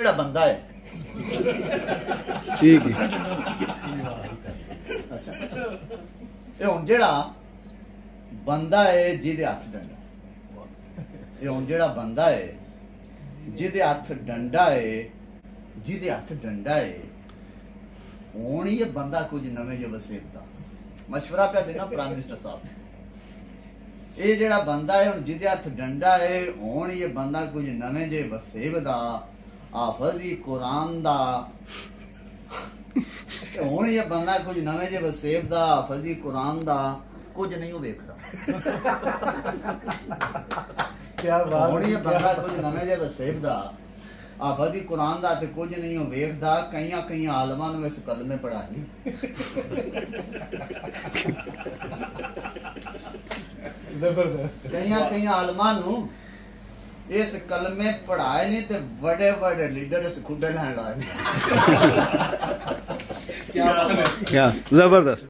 जेड़ा बंदा है ठीक है अच्छा ये हुन जेड़ा बंदा है जिदे हाथ डंडा ये हुन जेड़ा बंदा है जिदे हाथ डंडा है जिदे हाथ डंडा है हुन ये बंदा कुछ नवे जे वसेबदा मशवरा पे देना प्राइम मिनिस्टर साहब ये जेड़ा बंदा है हुन जिदे हाथ डंडा है हुन ये बंदा कुछ नवे जे वसेबदा हाफजी कुरान दा हुन ये बंदा कुछ नवे जे वसेब दा हाफजी कुरान दा कुछ नहीं हो वेखदा क्या बात हुन ये बंदा कुछ नवे जे वसेब दा हाफजी कुरान दा ते कुछ नहीं हो वेखदा कई आलमां नूं इस कलमे पढ़ाई जबरदस्त कई आलमां नूं इस कलमे पढ़ाए नहीं ते बड़े बड़े लीडर इस खुडे लैन लाए क्या बात है क्या जबरदस्त।